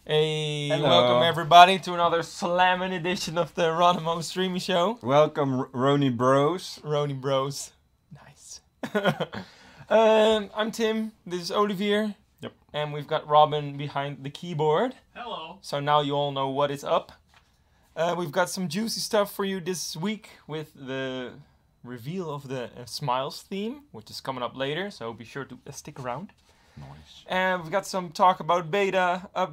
Hey, Hello. welcome everybody to another slamming edition of the Ronimo Streamisho. Welcome, Roni Bros. Roni Bros. Nice. I'm Tim, this is Olivier. Yep. And we've got Robin behind the keyboard. Hello. So now you all know what is up. We've got some juicy stuff for you this week with the reveal of the Smiles theme, which is coming up later, so be sure to stick around. Nice. And we've got some talk about about a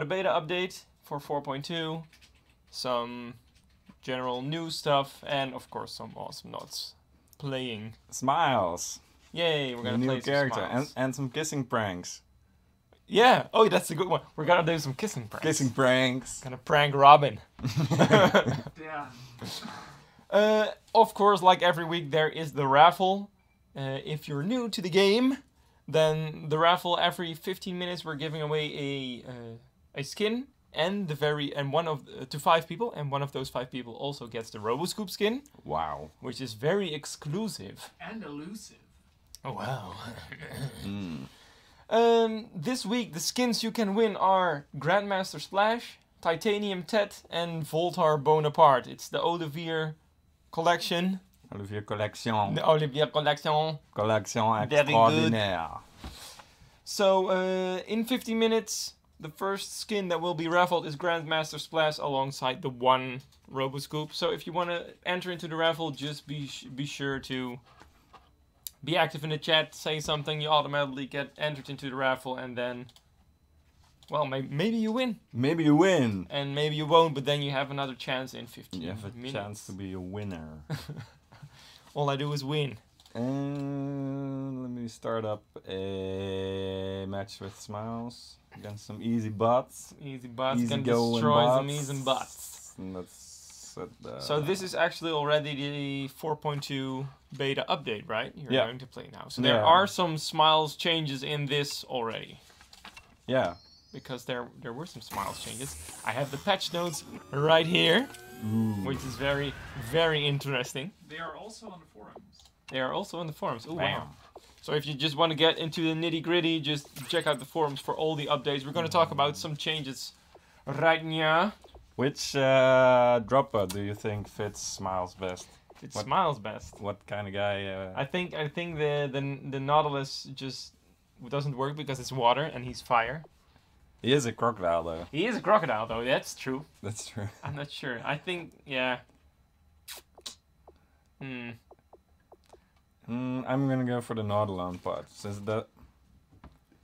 beta update for 4.2, some general news stuff, and of course some Awesomenauts playing. Smiles. Yay, we're gonna play new some character Smiles. and some kissing pranks. Yeah, oh, that's a good one. We're gonna do some kissing pranks. Kissing pranks. Gonna prank Robin. Yeah. Of course, like every week, there is the raffle. If you're new to the game, then the raffle every 15 minutes we're giving away a skin and to 5 people, and one of those 5 people also gets the RoboScoop skin. Wow. Which is very exclusive. And elusive. Oh wow. Mm. This week the skins you can win are Grandmaster Splash, Titanium Tet, and Voltar Bonaparte. It's the Olivier collection. Olivier Collection. The Olivier collection. Collection Very extraordinaire. So, in 50 minutes, the first skin that will be raffled is Grandmaster Splash alongside the one RoboScoop. So if you want to enter into the raffle, just be sure to be active in the chat, say something, you automatically get entered into the raffle, and then, well, maybe you win. Maybe you win. And maybe you won't, but then you have another chance in 15 You have a minutes. chance to be a winner. All I do is win. And let me start up a match with Smiles against some easy bots. Easy bots, Easy can going destroy bots. some easy bots. And let's set the... So this is actually already the 4.2 beta update, right? You're Yeah. going to play now. So there Yeah. are some Smiles changes in this already. Yeah. Because there were some Smiles changes. I have the patch notes right here, which is very, very interesting. They are also on the forums. They are also on the forums. Oh, Bam. wow. So if you just want to get into the nitty-gritty, just check out the forums for all the updates. We're going to talk about some changes right now. Which dropper do you think fits Smiles best? It's What- Smiles best. What kind of guy? I think the Nautilus just doesn't work because it's water and he's fire. He is a crocodile though. He is a crocodile though, that's true. That's true. I'm not sure. I think, yeah. I'm gonna go for the Nautilon part. Since the...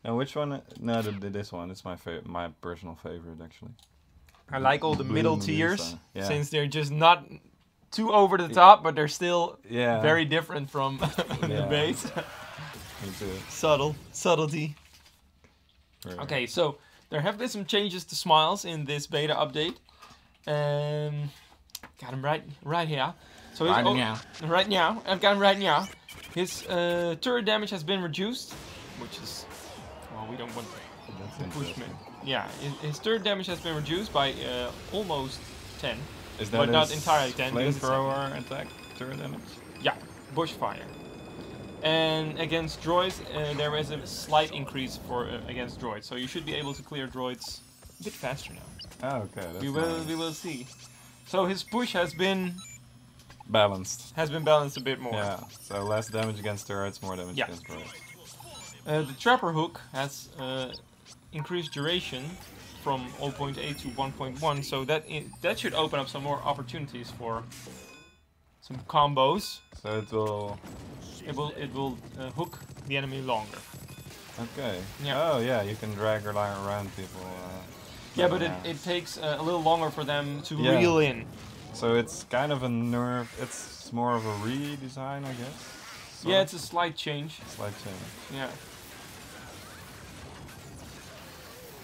No, which one? No, this one. It's my personal favorite actually. I like all the Blue middle Medusa. tiers, Yeah. since they're just not too over the top, but they're still Yeah. very different from the Yeah. base. Me too. Subtlety. Right. Okay, so there have been some changes to Smiles in this beta update. Got him right here. So his right now, I've got him right now. His turret damage has been reduced, which is, well, we don't want That's to push me. interesting. Yeah, his turret damage has been reduced by almost 10. Is But not his entirely 10, because it's- Flamethrower attack turret damage? Yeah, bushfire. And against droids, there is a slight increase for against droids, so you should be able to clear droids a bit faster now. Oh, okay. That's We will see. So his push has been balanced. balanced a bit more. Yeah. So less damage against turrets, more damage Yeah. against droids. The trapper hook has increased duration from 0.8 to 1.1, so that should open up some more opportunities for some combos. So it will. It will hook the enemy longer. Okay. Yeah. Oh yeah, you can drag her around people. Yeah, but it takes a little longer for them to Yeah. reel in. So it's kind of a nerf. It's more of a redesign, I guess. Sort Yeah, of. it's a slight change. Slight change. Yeah.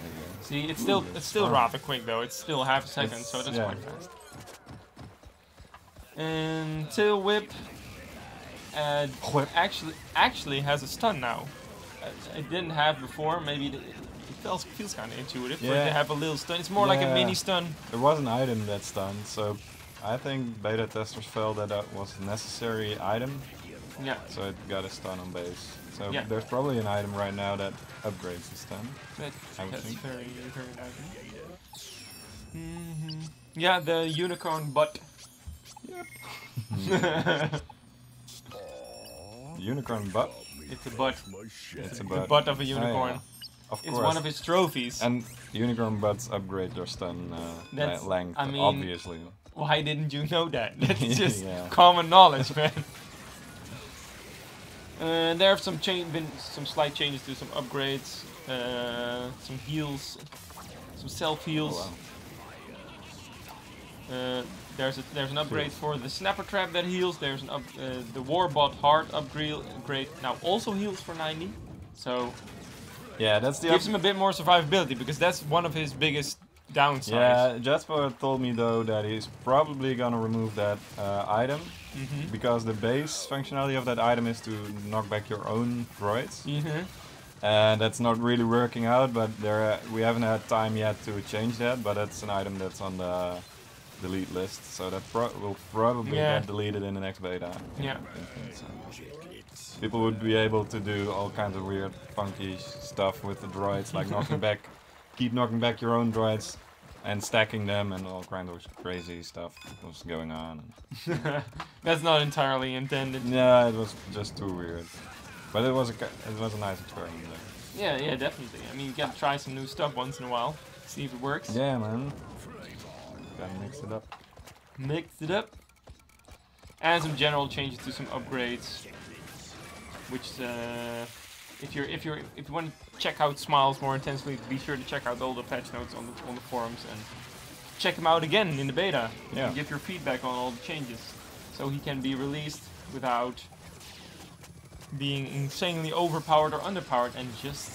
There you go. See, it's that's still fine. rather quick though. It's still half a second, It's- so that's yeah. quite fast. And tail whip actually has a stun now. It didn't have before. Maybe it feels kind of intuitive. For it Yeah. to have a little stun. It's more like a Yeah. mini stun. There was an item that stunned, so I think beta testers felt that that was a necessary item Yeah. So it got a stun on base. So Yeah. there's probably an item right now that upgrades the stun. I would That's think. very, very nice. Yeah, the unicorn butt. Unicorn butt. It's a butt. It's a The butt. butt of a Oh, unicorn. yeah. Of It's course. one of his trophies. And unicorn butts upgrade their stun That's- length, I mean- obviously. Why didn't you know that? That's just Yeah. common knowledge, man. There have been some slight changes to some upgrades, some heals, some self heals. Oh, wow. There's an upgrade for the snapper trap that heals. There's the warbot heart upgrade now also heals for 90. So Yeah, that's the gives him a bit more survivability because that's one of his biggest downsides. Yeah, Jasper told me though that he's probably gonna remove that item because the base functionality of that item is to knock back your own droids, and that's not really working out. But we haven't had time yet to change that. But that's an item that's on the delete list, so that will probably get deleted in the next beta. Yeah. People would be able to do all kinds of weird, funky stuff with the droids, like keep knocking back your own droids and stacking them, and all kinds of crazy stuff was going on. That's not entirely intended. Yeah, it was just too weird, but it was a nice experiment. There. Yeah, definitely. I mean, you gotta try some new stuff once in a while, see if it works. Yeah, man. Gotta mix it up. Mix it up. And some general changes to some upgrades. Which, if you want to check out Smiles more intensely, be sure to check out all the patch notes on the forums and check him out again in the beta. Yeah. And give your feedback on all the changes, so he can be released without being insanely overpowered or underpowered, and just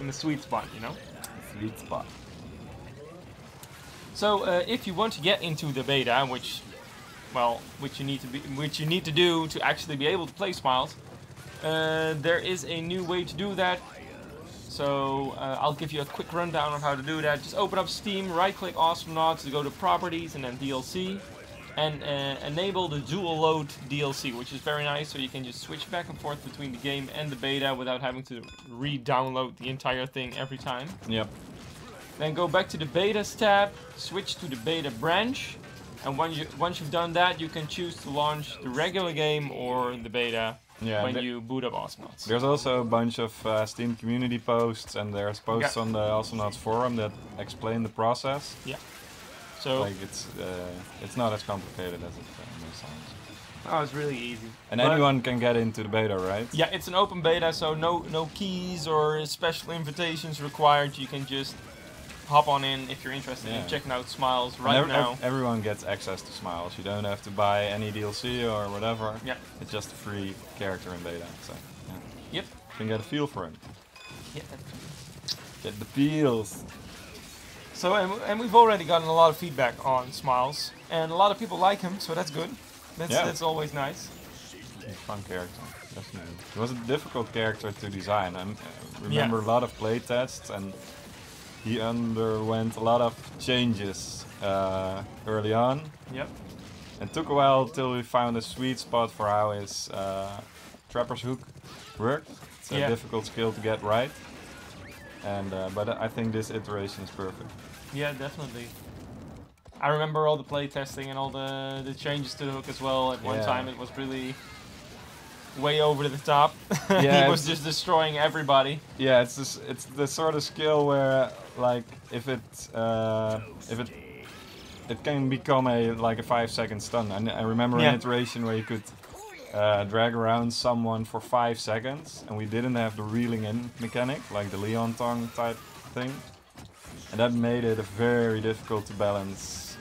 in the sweet spot, you know. Sweet spot. So if you want to get into the beta, which you need to do to actually be able to play Smiles, there is a new way to do that. So I'll give you a quick rundown of how to do that. Just open up Steam, right-click Awesomenauts to go to Properties and then DLC, and enable the dual load DLC, which is very nice. So you can just switch back and forth between the game and the beta without having to re-download the entire thing every time. Yep. Then go back to the betas tab, switch to the beta branch, and once you've done that, you can choose to launch the regular game or the beta when you boot up Awesomenauts. There's also a bunch of Steam community posts, and there's posts on the Awesomenauts forum that explain the process. Yeah. So like it's not as complicated as it may sound. Oh, it's really easy. And anyone can get into the beta, right? Yeah, it's an open beta, so no keys or special invitations required. You can just hop on in if you're interested in checking out Smiles right now. Everyone gets access to Smiles. You don't have to buy any DLC or whatever. Yeah. It's just a free character in beta. So, yeah. Yep. You can get a feel for him. Yeah. Get the feels. So, and we've already gotten a lot of feedback on Smiles, and a lot of people like him, so that's good. That's always nice. He's a fun character, definitely. It was a difficult character to design. I remember a lot of playtests, and he underwent a lot of changes early on. Yep. It took a while till we found a sweet spot for how his Trapper's Hook worked. It's a difficult skill to get right. And but I think this iteration is perfect. Yeah, definitely. I remember all the playtesting and all the changes to the hook as well. At one time it was really way over the top. Yeah, he was just destroying everybody. Yeah, it's the sort of skill where like if it can become a 5-second stun. And I remember an iteration where you could drag around someone for 5 seconds, and we didn't have the reeling in mechanic like the Leon tongue type thing, and that made it a very difficult to balance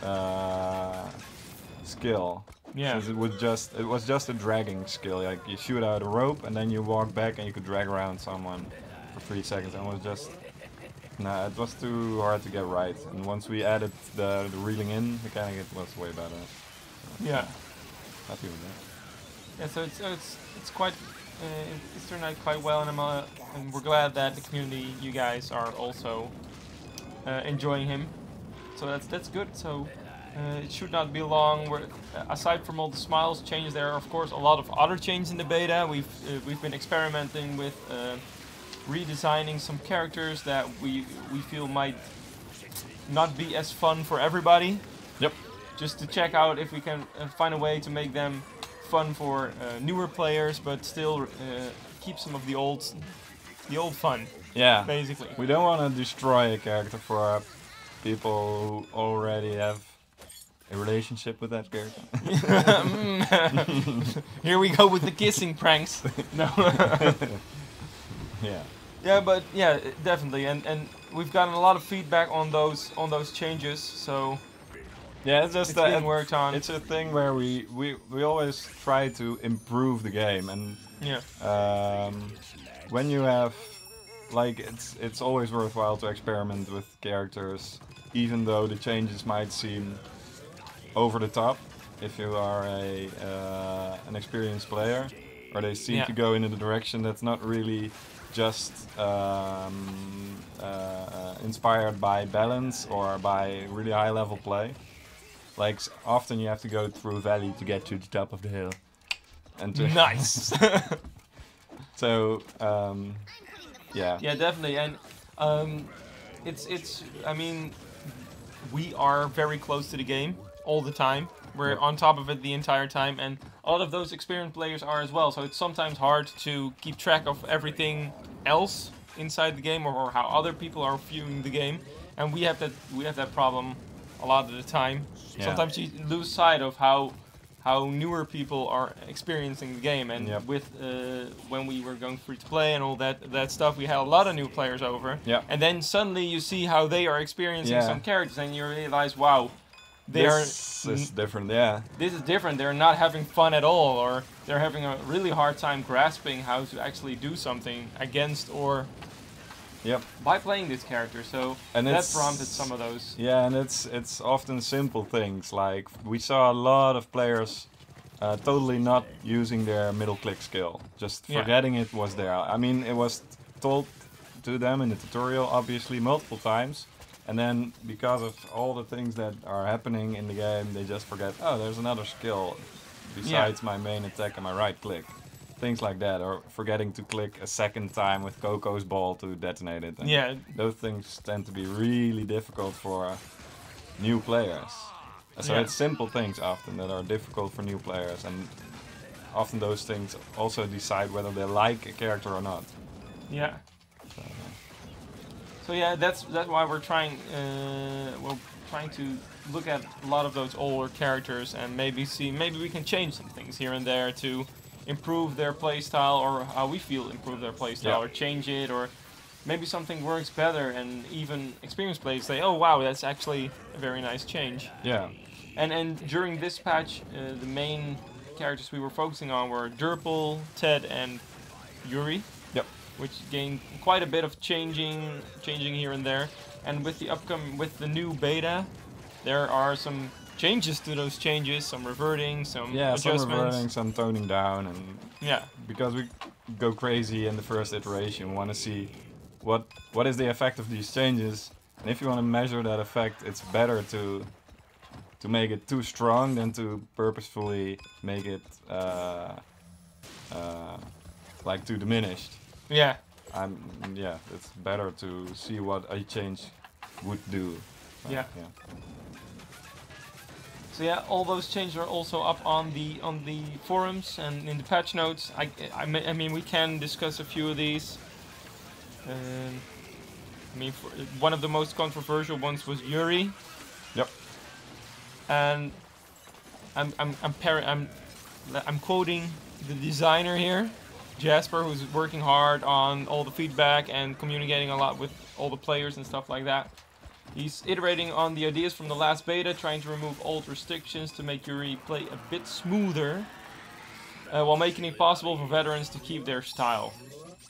skill. Yeah. Since it was just a dragging skill. Like you shoot out a rope and then you walk back and you could drag around someone for 3 seconds, and it was too hard to get right. And once we added the reeling in mechanic, it was way better. So, yeah. Happy with that. Yeah, so it's quite it's turned out quite well, and we're glad that the community, you guys, are also enjoying him. So that's good. So It should not be long. Aside from all the smiles changes, there are of course a lot of other changes in the beta. We've been experimenting with redesigning some characters that we feel might not be as fun for everybody. Yep. Just to check out if we can find a way to make them fun for newer players, but still keep some of the old fun. Yeah. Basically. We don't want to destroy a character for people who already have a relationship with that character. Here we go with the kissing pranks. No. Yeah. Yeah, but yeah, definitely, and we've gotten a lot of feedback on those changes. So yeah, it's just it's being worked on. It's a thing where we always try to improve the game, and yeah. When you have like it's always worthwhile to experiment with characters, even though the changes might seem over the top if you are an experienced player, or they seem to go in a direction that's not really just inspired by balance or by really high level play. Like often you have to go through a valley to get to the top of the hill. And to nice. So yeah. Yeah, definitely, and it's. I mean, we are very close to the game all the time. We're on top of it the entire time, and a lot of those experienced players are as well. So it's sometimes hard to keep track of everything else inside the game, or how other people are viewing the game. And we have that problem a lot of the time. Yeah. Sometimes you lose sight of how newer people are experiencing the game. And with when we were going free to play and all that stuff, we had a lot of new players over. Yeah. And then suddenly you see how they are experiencing some characters, and you realize, wow. This is different, yeah. This is different. They're not having fun at all, or they're having a really hard time grasping how to actually do something against or by playing this character. So that prompted some of those. Yeah, and it's often simple things. Like we saw a lot of players totally not using their middle click skill, just forgetting it was there. I mean, it was told to them in the tutorial, obviously, multiple times. And then, because of all the things that are happening in the game, they just forget, oh, there's another skill besides my main attack and my right click. Things like that, or forgetting to click a second time with Coco's ball to detonate it. And those things tend to be really difficult for new players. So it's simple things often that are difficult for new players, and often those things also decide whether they like a character or not. Yeah. So yeah, that's why we're trying to look at a lot of those older characters and maybe we can change some things here and there to improve their playstyle, or how we feel improve their playstyle, or change it, or maybe something works better, and even experienced players say, oh wow, that's actually a very nice change. Yeah. And during this patch, the main characters we were focusing on were Derpl, Ted, and Yuri. Yep. Which gained quite a bit of changing here and there. And with the new beta, there are some changes to those changes, some reverting, some adjustments. Some reverting, some toning down, and because we go crazy in the first iteration, we want to see what is the effect of these changes, and if you want to measure that effect, it's better to make it too strong than to purposefully make it like too diminished. Yeah. It's better to see what a change would do. So yeah, all those changes are also up on the forums and in the patch notes. I mean, we can discuss a few of these. I mean, one of the most controversial ones was Yuri. Yep. And I'm quoting the designer here, Jasper, who's working hard on all the feedback and communicating a lot with all the players and stuff like that. He's iterating on the ideas from the last beta, trying to remove old restrictions to make Yuri play a bit smoother, while making it possible for veterans to keep their style.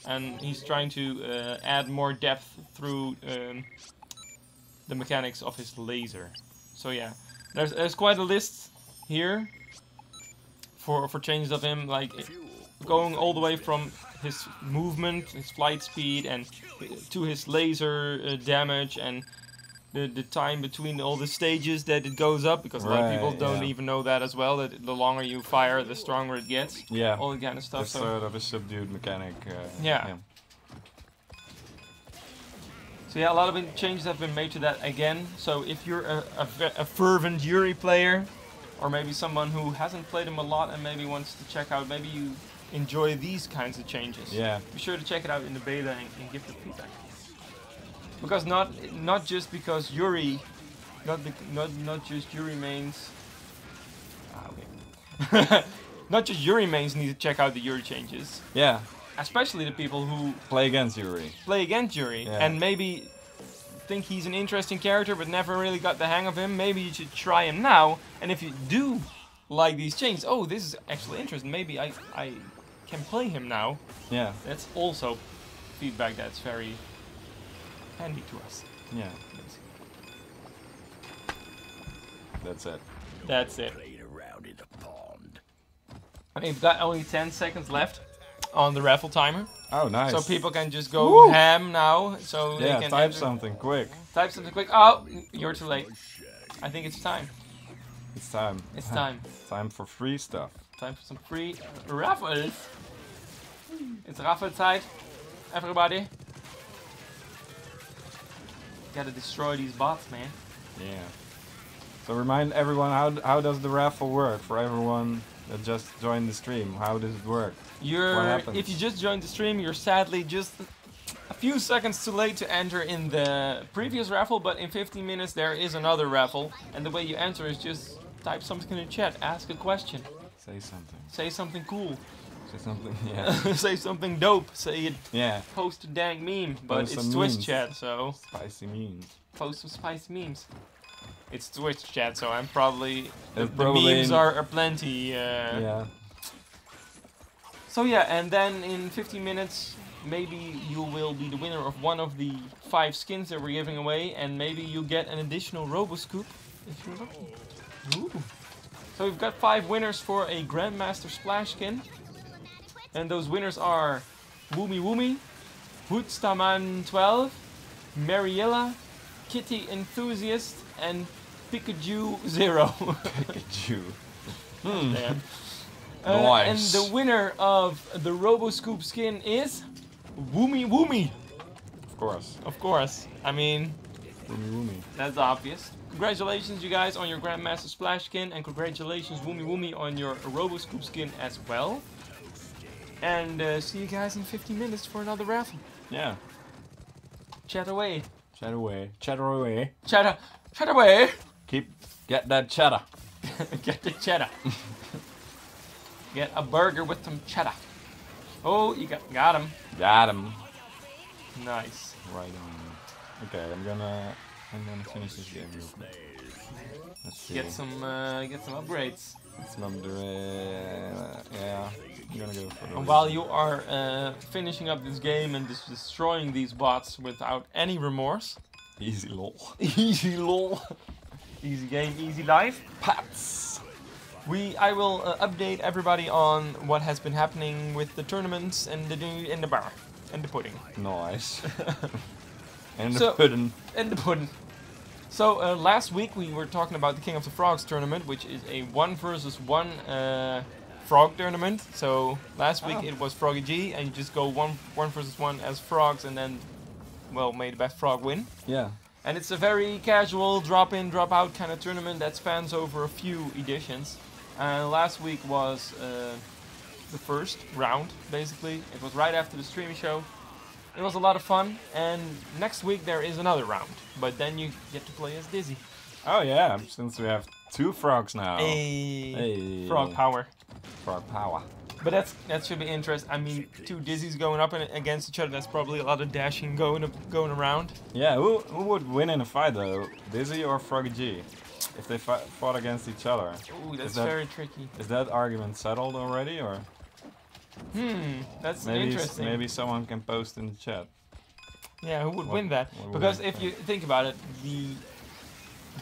And he's trying to add more depth through the mechanics of his laser. So yeah, there's quite a list here for changes of him, like going all the way from his movement, his flight speed, and to his laser damage, and the time between all the stages that it goes up, because a lot of people don't even know that as well, that the longer you fire, the stronger it gets. Yeah. All that kind of stuff. It's sort of a subdued mechanic. Yeah. So yeah, a lot of changes have been made to that again. So if you're a fervent Yuri player, or maybe someone who hasn't played him a lot and maybe wants to check out, maybe you enjoy these kinds of changes. Yeah. Be sure to check it out in the beta and give the feedback. Because not just because Yuri, not just Yuri mains. Okay. Not just Yuri mains need to check out the Yuri changes. Yeah. Especially the people who play against Yuri. And maybe think he's an interesting character but never really got the hang of him. Maybe you should try him now. And if you do like these changes, oh, this is actually interesting. Maybe I can play him now. Yeah. That's also feedback that's very handy to us. Yeah. That's it. That's it. I mean, we've got only 10 seconds left on the raffle timer. Oh, nice. So people can just go ham now. So they can type something quick. Type something quick. Oh, you're too late. I think it's time. It's time. It's time. Time for free stuff. Time for some free raffles. It's raffle time, everybody. Gotta destroy these bots, man. Yeah. So remind everyone, how does the raffle work for everyone that just joined the stream? How does it work? If you just joined the stream, you're sadly just a few seconds too late to enter in the previous raffle, but in 15 minutes there is another raffle, and the way you enter is just type something in the chat, ask a question. Say something. Say something cool. Say something, yeah. Say something dope. Say it. Yeah. Post a dang meme, but Post it's some Twitch memes. chat, so... Spicy memes. Post some spicy memes. It's Twitch chat, so I'm probably... The probably memes are plenty. Yeah. So yeah, and then in 15 minutes, maybe you will be the winner of one of the 5 skins that we're giving away, and maybe you get an additional Roboscoop if you're lucky. Ooh. So we've got 5 winners for a Grandmaster Splash skin, and those winners are Woomy Woomy, Hoodstaman12, Mariella, Kitty Enthusiast, and Pikachu Zero. Pikachu. Damn. Nice. And the winner of the Roboscoop skin is Woomy Woomy. Of course. Of course. I mean, Woomy Woomy. that's obvious. Congratulations, you guys, on your Grandmaster Splash skin, and congratulations, Woomy Woomy, on your Roboscoop skin as well. And see you guys in 15 minutes for another raffle. Yeah. Chat away. Chat away. Chatter away. Chat away. Get that cheddar. Get the cheddar. Get a burger with some cheddar. Oh, you got him. Got him. Nice. Right on. Okay, I'm gonna finish this game real quick. Let's see. Get some upgrades. Yeah, I'm gonna go for those. And while you are finishing up this game and just destroying these bots without any remorse. Easy lol. Easy lol. Easy game, easy life. Pats. I will update everybody on what has been happening with the tournaments and the bar and the pudding. Nice. And the pudding. And the pudding. So last week we were talking about the King of the Frogs tournament, which is a 1 versus 1 frog tournament. So last week it was Froggy G, and you just go one versus 1 as frogs, and then, well, may the best frog win. Yeah. And it's a very casual drop in, drop out kind of tournament that spans over a few editions. Last week was the first round, basically. It was right after the Streamisho. It was a lot of fun, and next week there is another round, but then you get to play as Dizzy. Oh yeah, since we have 2 frogs now. Hey. Frog power. Frog power. But that should be interesting. I mean, 2 Dizzies going up against each other, that's probably a lot of dashing going around. Yeah, who would win in a fight though? Dizzy or Froggy G? If they fought against each other. Ooh, that's very tricky. Is that argument settled already, or? That's maybe interesting. Maybe someone can post in the chat. Yeah, who would win that? Because if you think about it,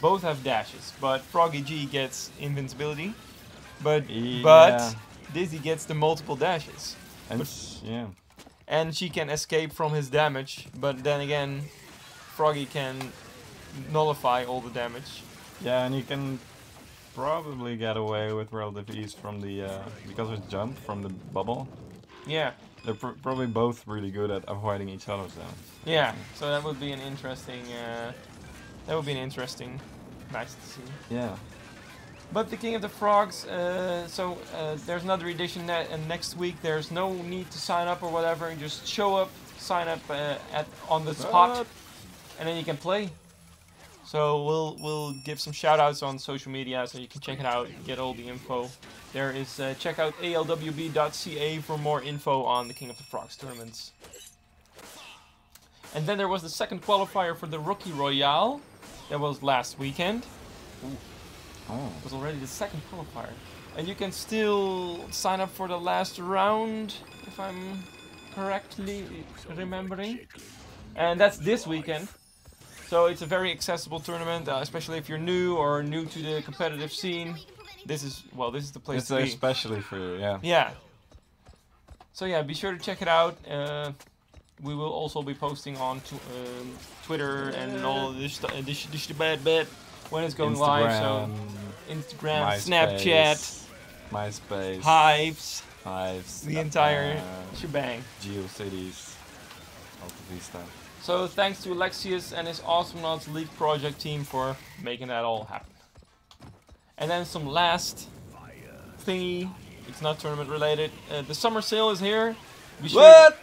both have dashes, but Froggy G gets invincibility, but Dizzy gets the multiple dashes. And she can escape from his damage, but then again, Froggy can nullify all the damage. Yeah, and you can probably get away with relative ease from the because of jump from the bubble. Yeah. They're probably both really good at avoiding each other's damage. Yeah. So that would be an interesting. Nice to see. Yeah. But the King of the Frogs. There's another edition and next week there's no need to sign up or whatever. You just show up, sign up on the spot, and then you can play. So we'll give some shout outs on social media so you can check it out, get all the info. There is check out alwb.ca for more info on the King of the Frogs tournaments. And then there was the second qualifier for the Rookie Royale. That was last weekend. Ooh. Oh. It was already the second qualifier. And you can still sign up for the last round, if I'm correctly remembering. And that's this weekend. So it's a very accessible tournament, especially if you're new or new to the competitive scene. This is the place to be. It's especially for you, yeah. Yeah. So yeah, be sure to check it out. We will also be posting on Twitter and all this bad when it's going live. So Instagram, MySpace, Snapchat, MySpace, Hives, the entire shebang. GeoCities, Alta Vista. So thanks to Alexius and his Awesomenauts League project team for making that all happen. And then some last thingy. It's not tournament related. The summer sale is here. Be sure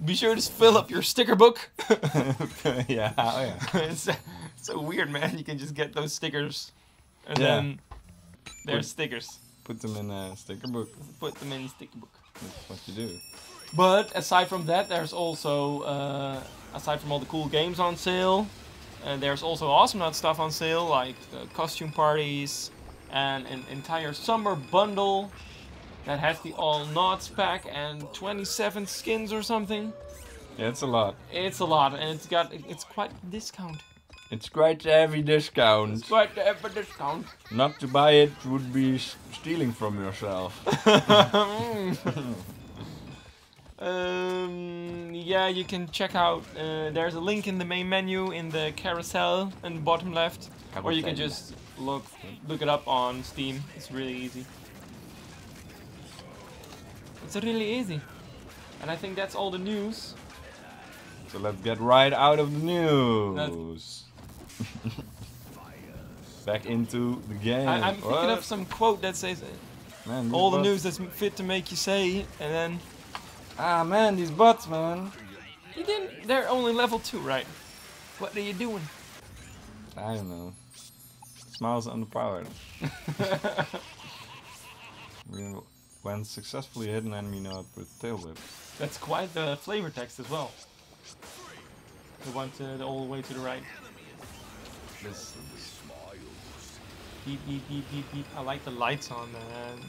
be sure to fill up your sticker book. Yeah, oh yeah. It's so weird, man. You can just get those stickers, and then there's stickers. Put them in a sticker book. Put them in the sticker book. That's what you do. But aside from that, there's also aside from all the cool games on sale, there's also Awesomenauts stuff on sale, like costume parties and an entire summer bundle that has the All Knots pack and 27 skins or something. Yeah, it's a lot. It's a lot, and it's quite a discount. It's quite a heavy discount. It's quite a heavy discount. Not to buy it would be stealing from yourself. Yeah, you can check out. There's a link in the main menu in the carousel in the bottom left, or you can just look it up on Steam. It's really easy. It's really easy, and I think that's all the news. So let's get right out of the news. Back into the game. I'm thinking of some quote that says, man, all the bots. news that's fit to make you say, and then... Ah man, these bots, man. They're only level 2, right? What are you doing? I don't know. Smiles underpowered. When successfully hit an enemy node with tail whip. That's quite the flavor text as well. The one all the way to the right. This. Beep, beep, beep, beep, beep. I like the lights on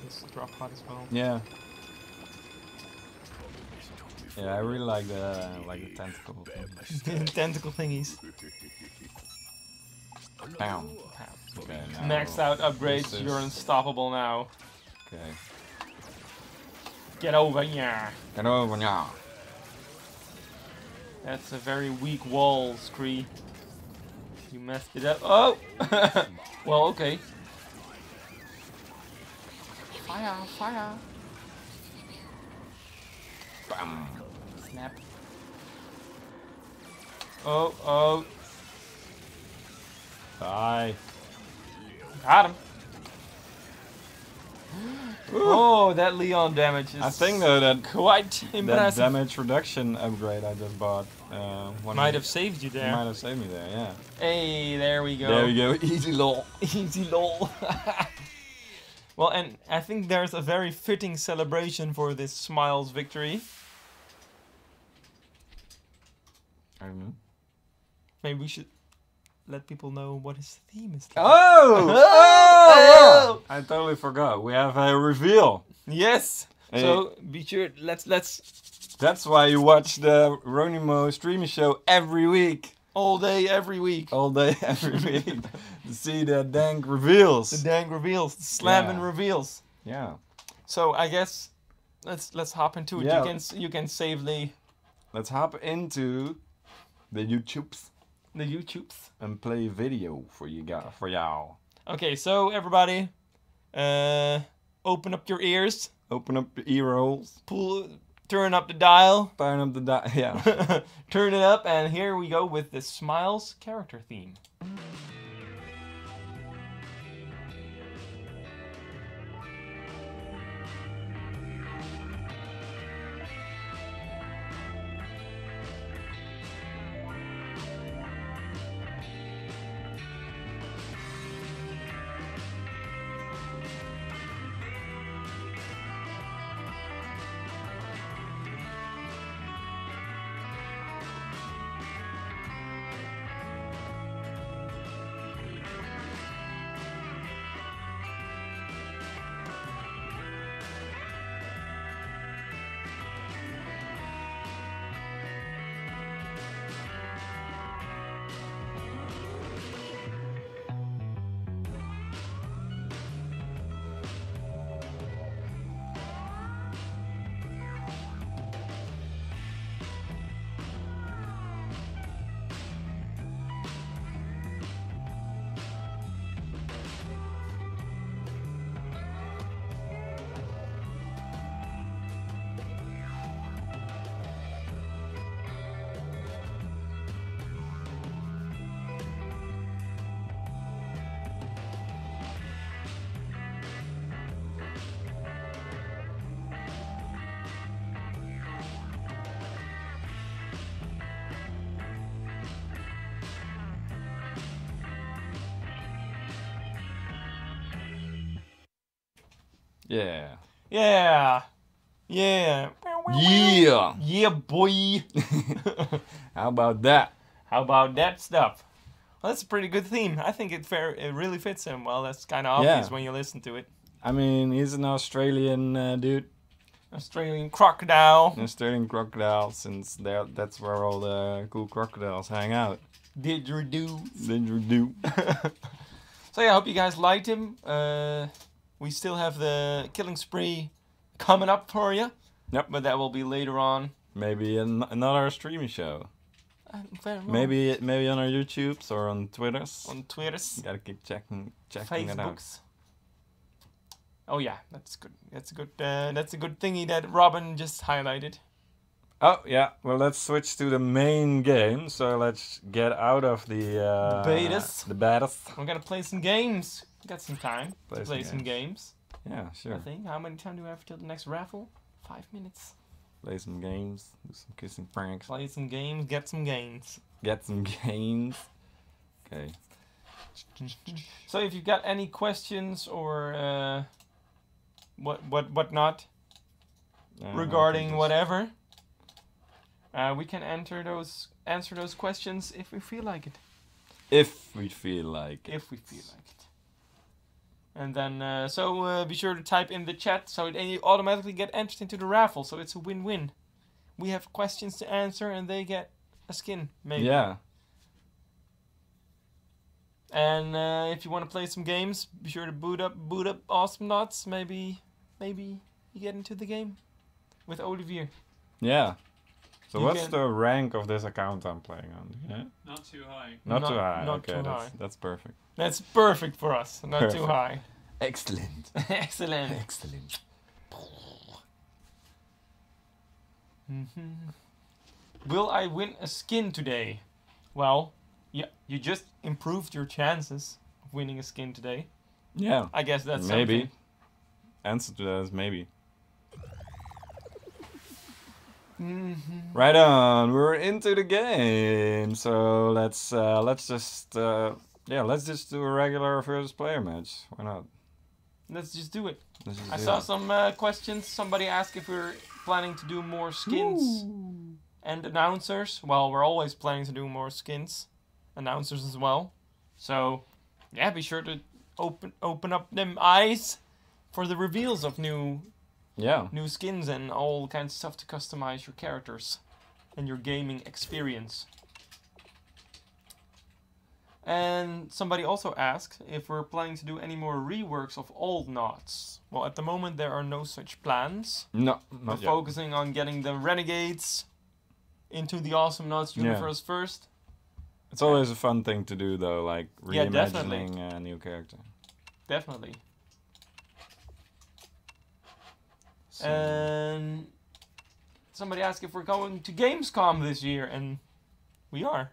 this drop pod as well. Yeah. Yeah, I really like the tentacle thing. Tentacle thingies. Bam. Okay, now Maxed out upgrades, you're unstoppable now. Okay. Get over here. Get over now. That's a very weak wall, Scree. You messed it up. Oh! Well, okay. Fire, fire. Bam. Snap. Oh, oh. Die. Got him. Oh, that Leon damage is I think though that quite that impressive. damage reduction upgrade I just bought Might have saved you there. Might have saved me there, yeah. Hey, there we go. There we go. Easy lol. Easy lol. Well, and I think there's a very fitting celebration for this Smiles victory. I don't know. Maybe we should let people know what his theme is. Oh! I totally forgot. We have a reveal. Yes. Hey. So be sure. Let's. That's why you watch the Ronimo Streamisho every week. All day, every week. All day, every week. To see the dank reveals. The dang reveals, the slamming reveals. Yeah. So I guess let's hop into it. Yeah. You can save the. Let's hop into The YouTubes. The YouTubes. And play video for y'all. Okay, so everybody, open up your ears. Open up your ear holes. Turn up the dial. Turn up the dial. Yeah. Turn it up, and here we go with the Smiles character theme. Yeah. Yeah. Yeah. Yeah. Yeah, boy. How about that? How about that stuff? Well, that's a pretty good theme. I think it really fits him well. That's kind of obvious when you listen to it. I mean, he's an Australian dude. Australian crocodile. An Australian crocodile, since that's where all the cool crocodiles hang out. Didgeridoo. Didgeridoo. So yeah, I hope you guys liked him. We still have the killing spree coming up for you. Yep. But that will be later on. Maybe another Streamisho. Maybe on our YouTubes or on Twitters. On Twitters. Gotta keep checking it out. Facebooks. Oh yeah, that's good. That's a good thingy that Robin just highlighted. Oh yeah, well let's switch to the main game. So let's get out of the betas. The betas. We're gonna play some games. Got some time to play some games. Yeah, sure. I think. How many time do we have till the next raffle? 5 minutes. Play some games. Do some kissing pranks. Play some games. Get some gains. Get some gains. Okay. So if you've got any questions or what not regarding whatever, we can answer those questions if we feel like it. If we feel like it. If we feel like it. And then, be sure to type in the chat so you automatically get entered into the raffle. So it's a win-win. We have questions to answer and they get a skin, maybe. Yeah. And if you want to play some games, be sure to boot up Awesomenauts. Maybe you get into the game with Olivier. Yeah. So what's the rank of this account I'm playing on? Yeah? Not too high. Not too high. Not okay, too high. That's perfect. That's perfect for us. Not too high. Excellent. Excellent. Excellent. Will I win a skin today? Well, yeah, you just improved your chances of winning a skin today. Yeah. I guess that's maybe. something. Answer to that is maybe. Right on, we're into the game. So let's just do a regular versus player match. Why not? Let's just do it. Just I saw some questions. Somebody asked if we're planning to do more skins and announcers. Well, we're always planning to do more skins, announcers as well. So yeah, be sure to open up them eyes for the reveals of new skins and all kinds of stuff to customize your characters and your gaming experience. And somebody also asked if we're planning to do any more reworks of old knots. Well, at the moment there are no such plans. No, We're focusing on getting the renegades into the Awesomenauts universe first. It's always a fun thing to do, though, like Yeah, definitely. reimagining a new character. Definitely. So, And somebody asked if we're going to Gamescom this year, and we are.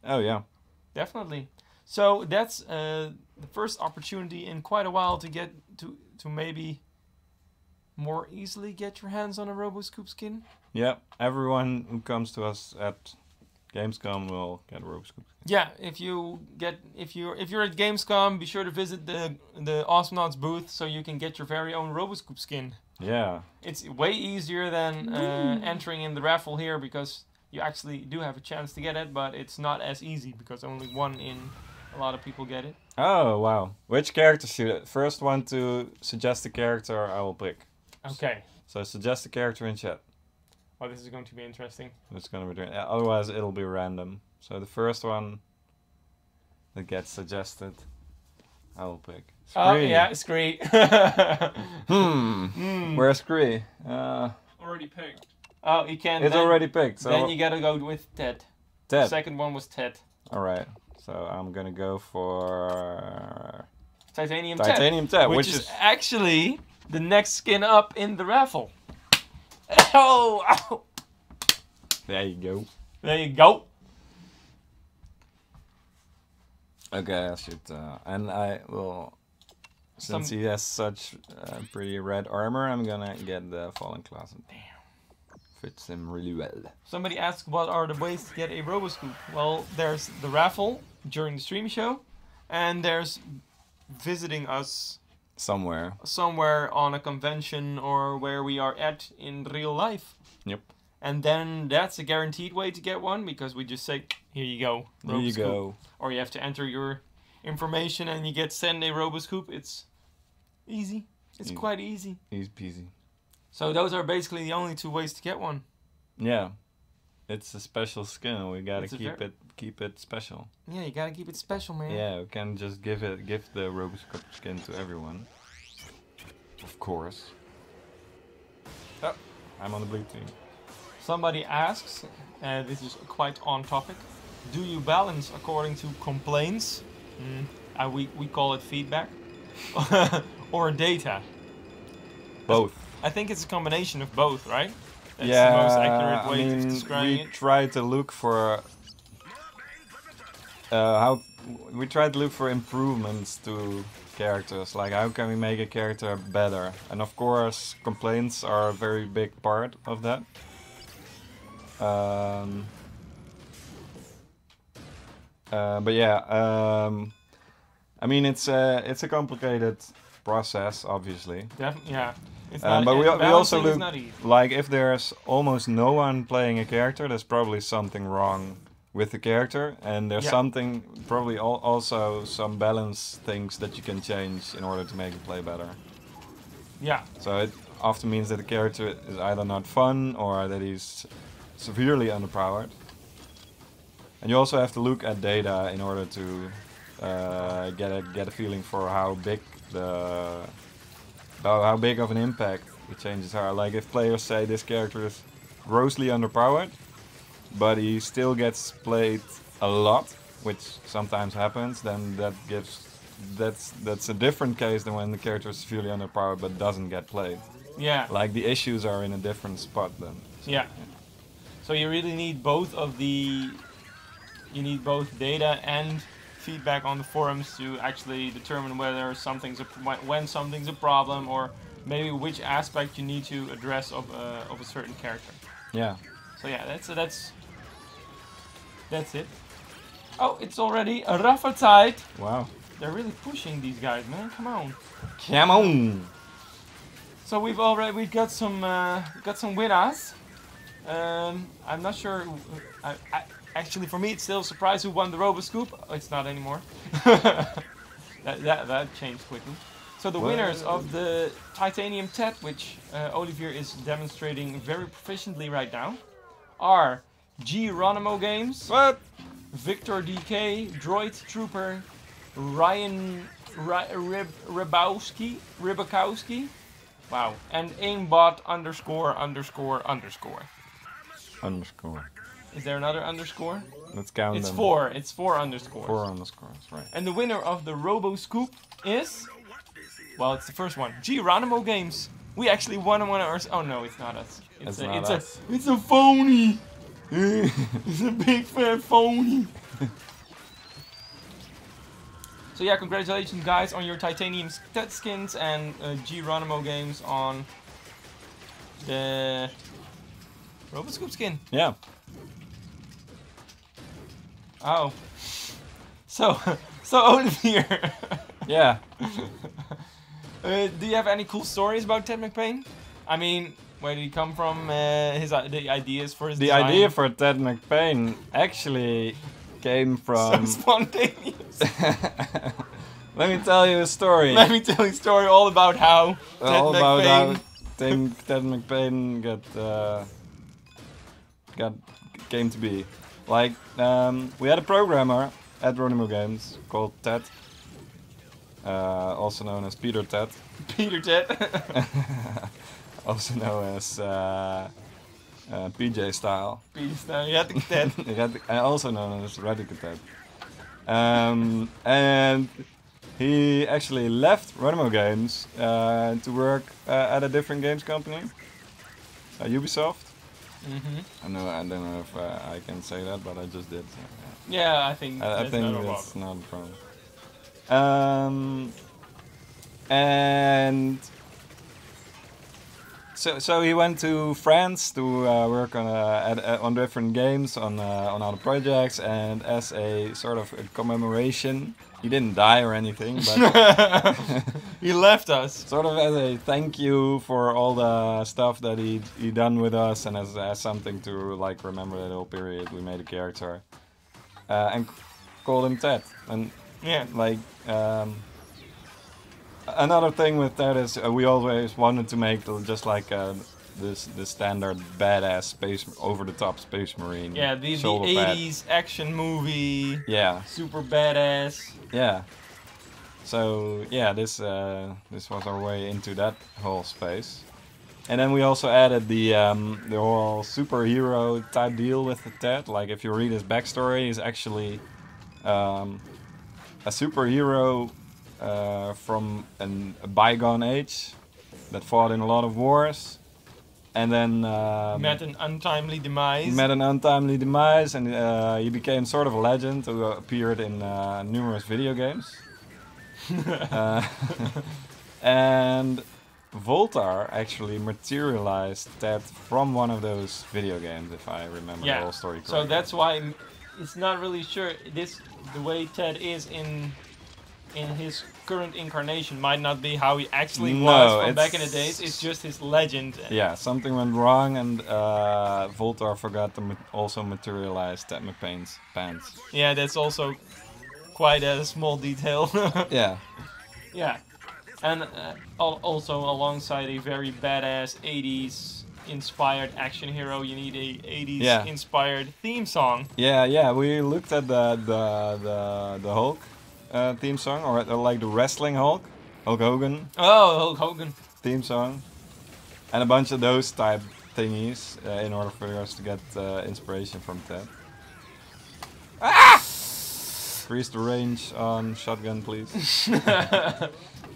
oh yeah. Definitely. So that's the first opportunity in quite a while to get to maybe more easily get your hands on a RoboScoop skin. Yeah, everyone who comes to us at Gamescom will get a RoboScoop. Yeah, if you're at Gamescom, be sure to visit the Awesomenauts booth so you can get your very own RoboScoop skin. Yeah. It's way easier than entering in the raffle here because you actually do have a chance to get it, but it's not as easy because only one in a lot of people get it. Oh, wow. Which character should first one to suggest a character I will pick? Okay. So suggest a character in chat. Well, this is going to be interesting. It's gonna be otherwise it'll be random. So the first one that gets suggested, I will pick. Oh, Scree. yeah, Scree. Where's Scree? Already picked. Oh, you can. It's already picked. So then you gotta go with Ted. Ted. The second one was Ted. Alright. So I'm gonna go for Titanium Ted, which is actually the next skin up in the raffle. Oh, ow. There you go. There you go. Okay, I should, and I will, since he has such pretty red armor, I'm gonna get the Fallen Closet. Damn. Fits him really well. Somebody asked what are the ways to get a RoboScoop. Well, there's the raffle during the Streamisho, and there's visiting us somewhere on a convention or where we are at in real life. Yep. And then that's a guaranteed way to get one because we just say, here you go, RoboScoop. Here you go. Or you have to enter your information and you get sent a RoboScoop. It's easy. It's quite easy. Easy peasy. So those are basically the only two ways to get one. Yeah. It's a special skin. We gotta keep it special. Yeah, you gotta keep it special, man. Yeah, we can't just give the RoboScoop skin to everyone. Of course. Oh, I'm on the blue team. Somebody asks, this is quite on topic, do you balance according to complaints? We call it feedback. Or data? Both. I think it's a combination of both, right? That's yeah, the most accurate way of describing it. We try to look for improvements to characters, like how can we make a character better, and of course complaints are a very big part of that. But yeah, I mean it's a complicated process, obviously. Yeah. But we also look, like if there's almost no one playing a character, there's probably something wrong with the character, and there's something, probably also some balance things that you can change in order to make it play better. Yeah. So it often means that the character is either not fun or that he's severely underpowered. And you also have to look at data in order to get a feeling for how big of an impact the changes are. Like if players say this character is grossly underpowered, but he still gets played a lot, which sometimes happens, then that's a different case than when the character is severely underpowered but doesn't get played. Yeah. Like the issues are in a different spot then. So, yeah. So you really need both data and feedback on the forums to actually determine whether when something's a problem, or maybe which aspect you need to address of a certain character. Yeah. So yeah, that's it. Oh, it's already a raffle time. Wow. They're really pushing these guys, man. Come on. Come on. So we've got some winners. I'm not sure. Actually, for me, it's still a surprise who won the RoboScoop. Oh, it's not anymore. that changed quickly. So the winners of the Titanium Ted, which Olivier is demonstrating very proficiently right now, are Ronimo Games, Victor DK, Droid Trooper, Ryan Rybakowski, wow, and aimbot ____. Underscore. Is there another underscore? Let's count It's them. 4. It's 4 underscores. 4 underscores, right. And the winner of the Robo Scoop is... Well, it's the first one. Ronimo Games. We actually won one of ours. Oh no, it's not us. It's a phony. It's a big fat phony. So yeah, congratulations guys on your titanium stat skins, and Ronimo Games on the Roboscoop skin. Yeah. Oh. So Olivier. Yeah. Do you have any cool stories about Ted McPain? I mean, where did he come from? The ideas for his design? idea for Ted McPain actually came from... So spontaneous. Let me tell you a story. Let me tell you a story all about how Ted McPain came to be. Like, we had a programmer at Ronimo Games called Ted, also known as Peter Ted. Peter Ted. Also known as PJ Style. PJ Style, Radical Ted. Also known as Radical Ted. And he actually left Ronimo Games to work at a different games company, Ubisoft. I don't know if I can say that, but I just did. So, yeah, I think that's not a problem. And so he went to France to work on different games, on other projects, and as a sort of a commemoration, he didn't die or anything, but he left us. Sort of as a thank you for all the stuff that he done with us, and as something to like remember that whole period, we made a character and called him Ted. And yeah, like. Another thing with that is we always wanted to make just like the standard badass over-the-top space marine. Yeah, the 80s action movie. Yeah. Super badass. Yeah. So yeah, this was our way into that whole space, and then we also added the whole superhero type deal with the Ted. Like if you read his backstory, he's actually a superhero. From a bygone age that fought in a lot of wars, and then met an untimely demise. And he became sort of a legend who appeared in numerous video games. And Voltar actually materialized Ted from one of those video games, if I remember the whole story correctly. So that's why it's not really sure the way Ted is in his current incarnation might not be how he actually was from back in the days. It's just his legend. Yeah, something went wrong, and Voltar forgot to also materialize Ted McPain's pants. Yeah, that's also quite a small detail. Yeah. Yeah, and also alongside a very badass 80s inspired action hero, you need a 80s inspired theme song. Yeah. We looked at the Hulk. Theme song, or like the wrestling Hulk Hogan. Oh, Hulk Hogan theme song, and a bunch of those type thingies in order for us to get inspiration from Ted. Increase the range on shotgun, please.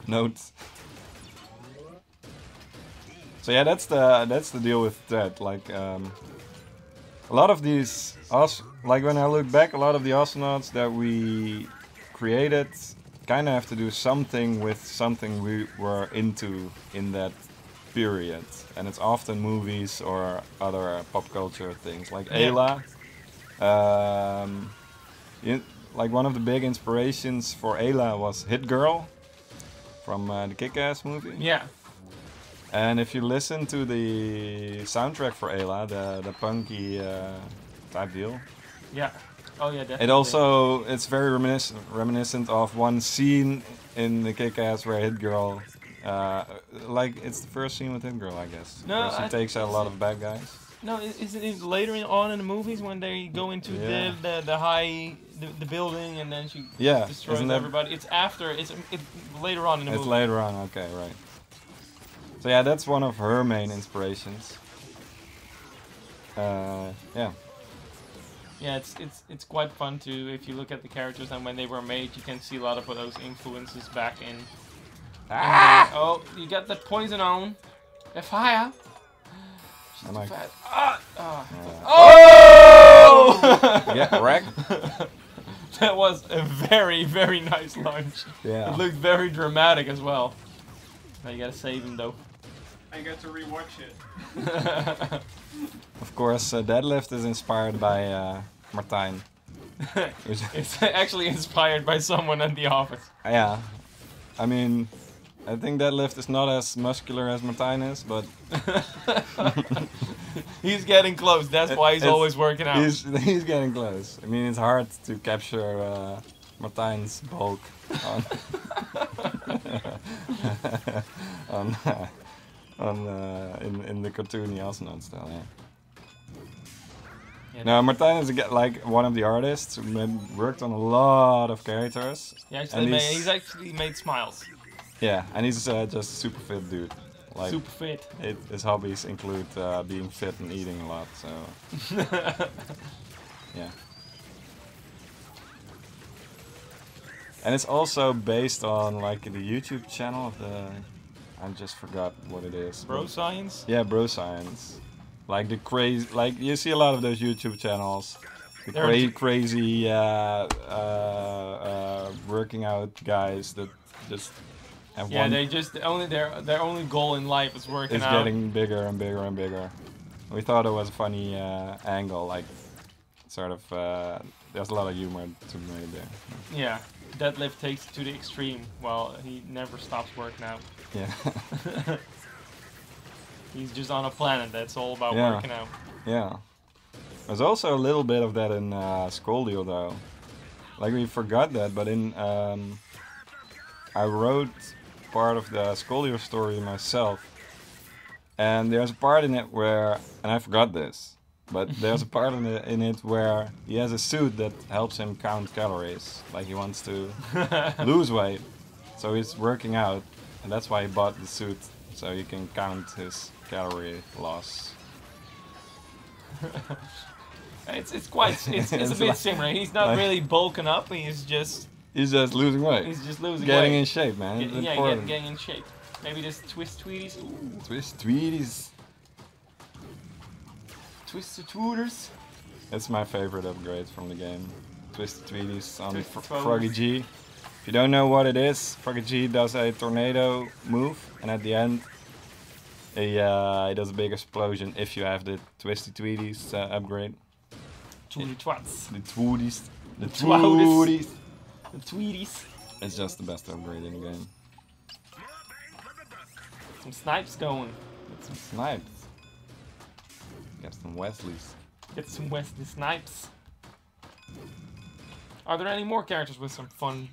Note. So yeah, that's the deal with Ted. Like a lot of these, like when I look back, a lot of the Awesomenauts that we created kind of have to do something with something we were into in that period, and it's often movies or other pop culture things like Ayla. Like one of the big inspirations for Ayla was Hit Girl from the Kick-Ass movie. Yeah. And if you listen to the soundtrack for Ayla, the punky type deal. Yeah. Oh yeah, definitely. It's very reminiscent of one scene in the Kick-Ass where Hit Girl, like it's the first scene with Hit Girl, I guess. No, she takes out a lot of bad guys. No, is it later on in the movies when they go into the building and then she destroys everybody? It's after. It's later on in the movie. It's later on. Okay, right. So yeah, that's one of her main inspirations. Yeah. Yeah, it's quite fun to, if you look at the characters and when they were made, you can see a lot of those influences back in. Oh, you got the poison on. The fire. She's too fat. Oh! Get wrecked. That was a very, very nice launch. Yeah. It looked very dramatic as well. Now you gotta save him though. I got to rewatch it. Of course, Deadlift is inspired by Martijn. It's actually inspired by someone at the office. Yeah. I mean, I think Deadlift is not as muscular as Martijn is, but... He's getting close, that's why he's always working out. He's getting close. I mean, it's hard to capture Martijn's bulk in the cartoony Awesomenauts style, yeah. No, Martijn is like one of the artists who worked on a lot of characters. Yeah, he's actually made Smiles. Yeah, and he's just a super fit dude. Like, super fit. His hobbies include being fit and eating a lot, so... yeah. And it's also based on like the YouTube channel of the... I just forgot what it is. Bro Science? Yeah, Bro Science. Like the crazy... Like, you see a lot of those YouTube channels. The crazy working out guys that just... Yeah, their only goal in life is working out. It's getting bigger and bigger and bigger. We thought it was a funny angle, like sort of. There's a lot of humor to be made there. Yeah, Deadlift takes it to the extreme. Well, he never stops working out. Yeah. He's just on a planet that's all about working out. Yeah. There's also a little bit of that in Scoldio though. Like we forgot that, but in I wrote part of the Scoldio story myself, and there's a part in it where, and I forgot this, but there's a part in it where he has a suit that helps him count calories, like he wants to lose weight, so he's working out, and that's why he bought the suit, so he can count his calorie loss. It's a bit similar. He's not really bulking up. He's just losing weight. He's just losing weight. Getting in shape, man. Getting in shape. Maybe this Twist Tweeties. Ooh. Twist Tweeties. Twisted Tweeters. That's my favorite upgrade from the game. Twisted Tweeties on Froggy G. If you don't know what it is, Froggy G does a tornado move, and at the end, he does a big explosion if you have the Twisted Tweeties upgrade. Tweety Twats. The Tweeties. The Tweeties. The Tweeties. It's just the best upgrade in the game. Some snipes going. Get some snipes. Get some Wesleys. Get some Wesley snipes. Are there any more characters with some fun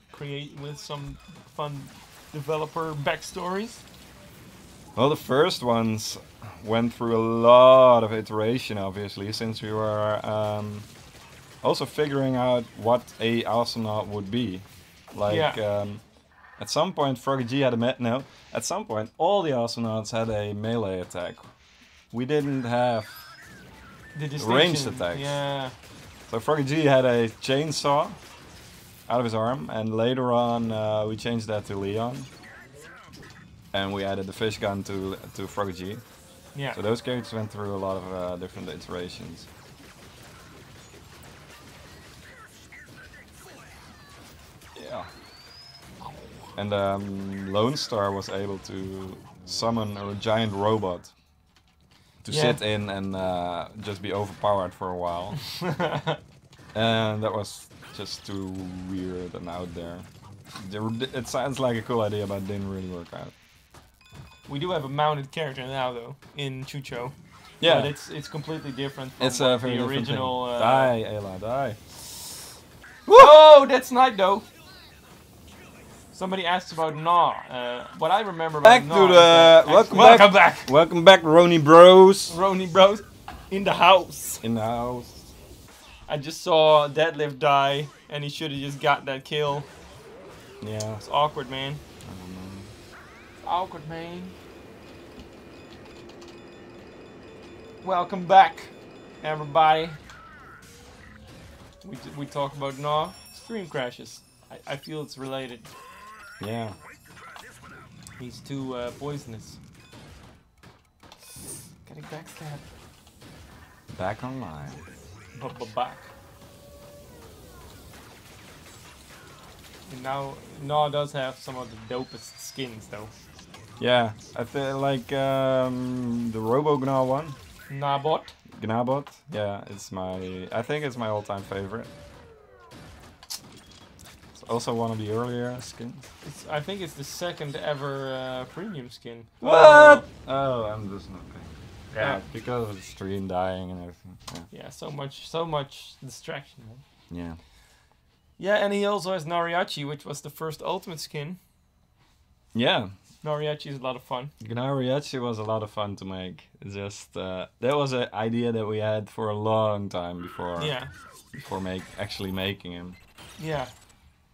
developer backstories? Well, the first ones went through a lot of iteration, obviously, since we were also figuring out what a Awesomenaut would be. Like, at some point, Froggy G had at some point, all the Awesomenauts had a melee attack. We didn't have the ranged attacks. Yeah. So Froggy G had a chainsaw out of his arm, and later on we changed that to Leon. And we added the fish gun to Froggy G. Yeah. So those characters went through a lot of different iterations. Yeah. And Lone Star was able to summon a giant robot to sit in and just be overpowered for a while. And that was just too weird and out there. It sounds like a cool idea, but it didn't really work out. We do have a mounted character now, though, in Chucho. Yeah. But it's completely different from it's a very the original. Die, Ayla, die. Whoa, that snipe, though. Somebody asked about Gnaw. What I remember about Gnaw. Welcome back. Welcome back, Roni Bros. Roni Bros. In the house. In the house. I just saw Deadlift die, and he should have just got that kill. Yeah. It's awkward, man. It's awkward, man. Welcome back. everybody. We talk about Gnaw. Stream crashes. I feel it's related. Yeah. He's too poisonous. Getting backstab. Back online. Back. And now, Gnaw does have some of the dopest skins though. Yeah, I feel like the Robo Gnaw one. Gnabot. Gnabot. Yeah, I think it's my all-time favorite. It's also one of the earlier skins. I think it's the second ever premium skin. What? Oh, I'm just not paying. Yeah. Because of the stream dying and everything. Yeah, so much distraction. Man. Yeah. Yeah, and he also has Nariachi, which was the first ultimate skin. Yeah. Nariachi is a lot of fun. Gnariachi was a lot of fun to make. It's just that was an idea that we had for a long time before. Yeah. Before actually making him. Yeah.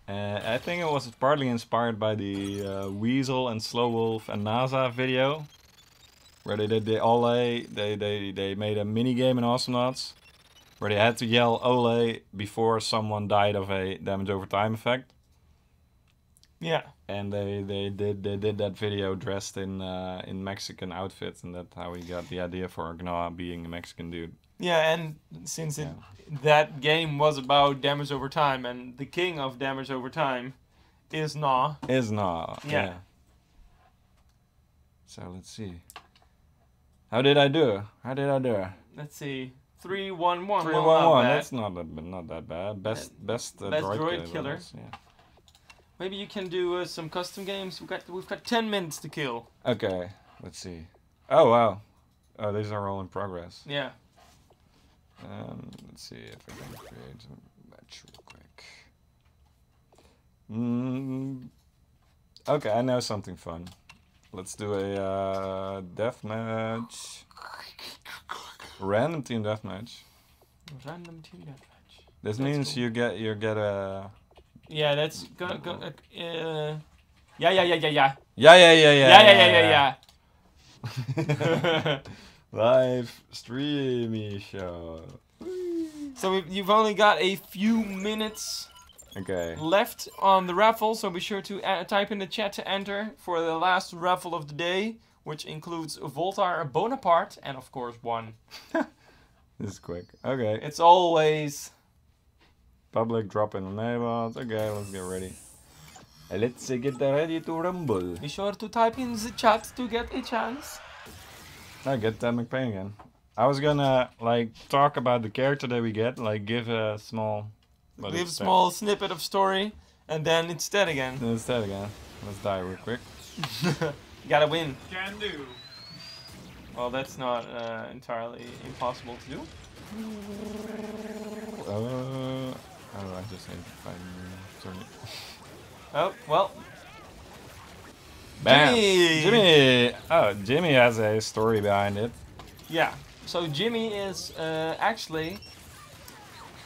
I think it was partly inspired by the Weasel and Slow Wolf and NASA video, where they did the Ole. They made a mini game in Awesomenauts, where they had to yell Ole before someone died of a damage over time effect. Yeah. And they did that video dressed in Mexican outfits, and that's how we got the idea for Gnaw being a Mexican dude. Yeah, and since that game was about damage over time, and the king of damage over time is Gnaw. Is Gnaw. Yeah. So let's see. How did I do? Let's see. 3-1-1. 3-1-1. That's not that bad. Best droid killer. Yeah. Maybe you can do some custom games. We've got 10 minutes to kill. Okay, let's see. Oh wow. Oh, these are all in progress. Yeah. Let's see if I can create a match real quick. Okay, I know something fun. Let's do a deathmatch. Random team deathmatch. Random team deathmatch. This means cool. you get a. Yeah, that's yeah. Live Streamisho. So you've only got a few minutes left on the raffle, so be sure to type in the chat to enter for the last raffle of the day, which includes Voltar Bonaparte and of course one. This is quick. Okay. It's always public drop in the neighborhood. Okay, let's get ready. Let's get ready to rumble. Be sure to type in the chat to get a chance. I get McPain again. I was gonna talk about the character that we get, give a small snippet of story, and then instead again. Let's die real quick. You gotta win. Can do. Well, that's not entirely impossible to do. I just need to find sorry. Oh, well. Bam! Jimmy! Oh, Jimmy has a story behind it. Yeah. So Jimmy is actually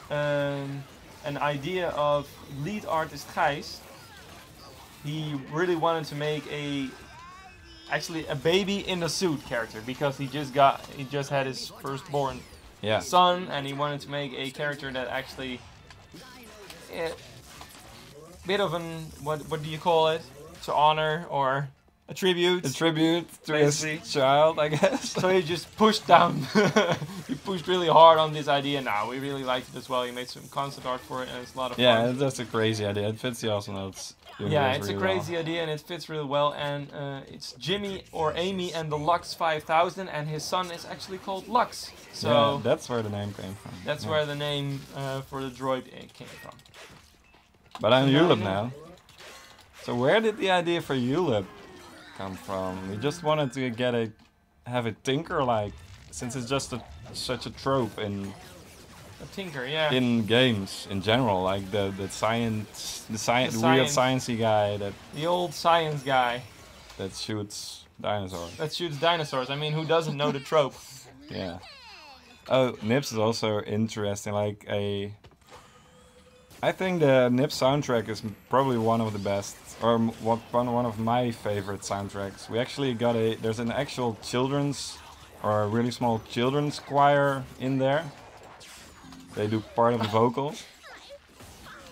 an idea of lead artist Gijs. He really wanted to make a baby in a suit character because he just had his firstborn son, and he wanted to make a character that actually bit of an what do you call it? To honor or a tribute. A tribute to his child, I guess. So he just pushed down. He pushed really hard on this idea. Now we really liked it as well. He made some concept art for it, and it's a lot of fun. Yeah, that's a crazy idea. It fits the Awesomenauts. Yeah, it's really a crazy idea, and it fits really well. And it's Jimmy or Amy and the Lux 5000, and his son is actually called Lux. So yeah, that's where the name came from. That's where the name for the droid came from. But I'm Ulib now. So where did the idea for Ulib come from? We just wanted to have a tinker since it's just such a trope in a tinker, yeah. In games in general, the weird sciencey guy the old science guy that shoots dinosaurs. I mean, who doesn't know the trope? Yeah. Oh, Nips is also interesting. I think the Nips soundtrack is probably one of the best, or one of my favorite soundtracks. We actually got there's an actual children's or a really small children's choir in there. They do part of the vocals.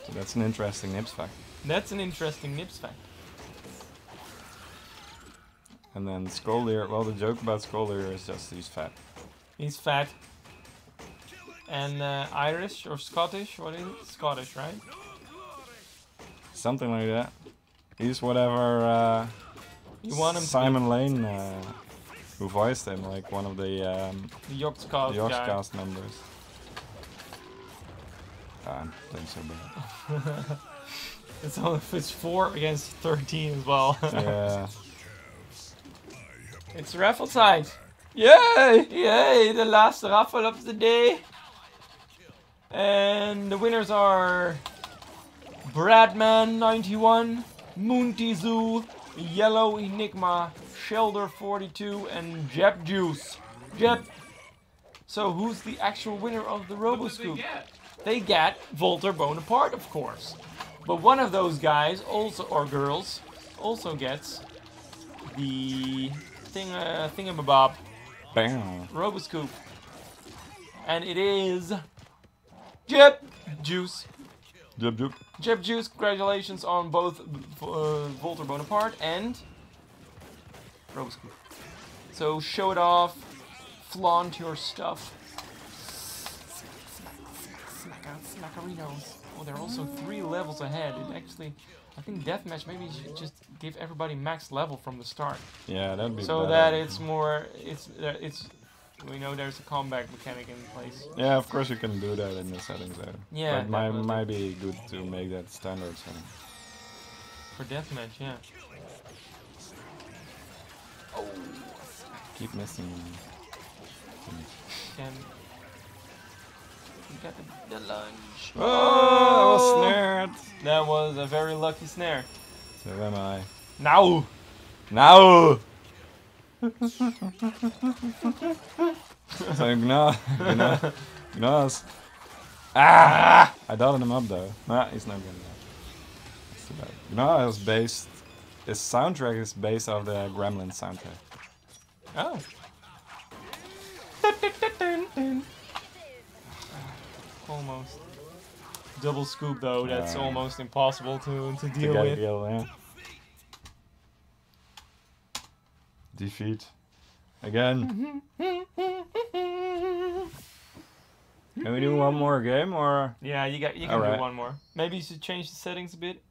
So that's an interesting Nips fact. That's an interesting Nips fact. And then Skoldir, well, the joke about Skoldir is just he's fat. He's fat. And Irish or Scottish? What is it? Scottish, right? Something like that. He's whatever You want him Simon Lane, who voiced him, like one of the Yogscast members. I'm playing so bad. It's 4 against 13 as well. Yeah. It's raffle time! Yay! Yay! The last raffle of the day! And the winners are Bradman91, Moontizu, Yellow Enigma, Shelder42, and Jeb Juice. Jeb! So who's the actual winner of the RoboScoop? They get Volter Bonaparte, of course. But one of those guys, also or girls, also gets the thingamabob Bam. RoboScoop. And it is Jeb Juice. Jeb. Jeb Juice, congratulations on both Volter Bonaparte and RoboScoop. So show it off, flaunt your stuff. Smackerinos. Oh, they're also 3 levels ahead. It actually, I think deathmatch maybe you should just give everybody max level from the start. Yeah, that'd be so better. that it's more, we know there's a comeback mechanic in place. Yeah, of course you can do that in the settings there. Yeah, but might be good to make that standard setting. For deathmatch, yeah. Oh, Keep missing. Can you got the lunge? Oh, I was snared. That was a very lucky snare. So am I. Now. Now. So Gnos. Ah! I dotted him up though. Nah, he's not gonna. That's too bad. Gnos is based. His soundtrack is based off the Gremlin soundtrack. Oh. Almost. Double scoop though, that's almost impossible to deal with. Yeah. Defeat. Again. Can we do one more game or? Yeah, you can do one more. Maybe you should change the settings a bit.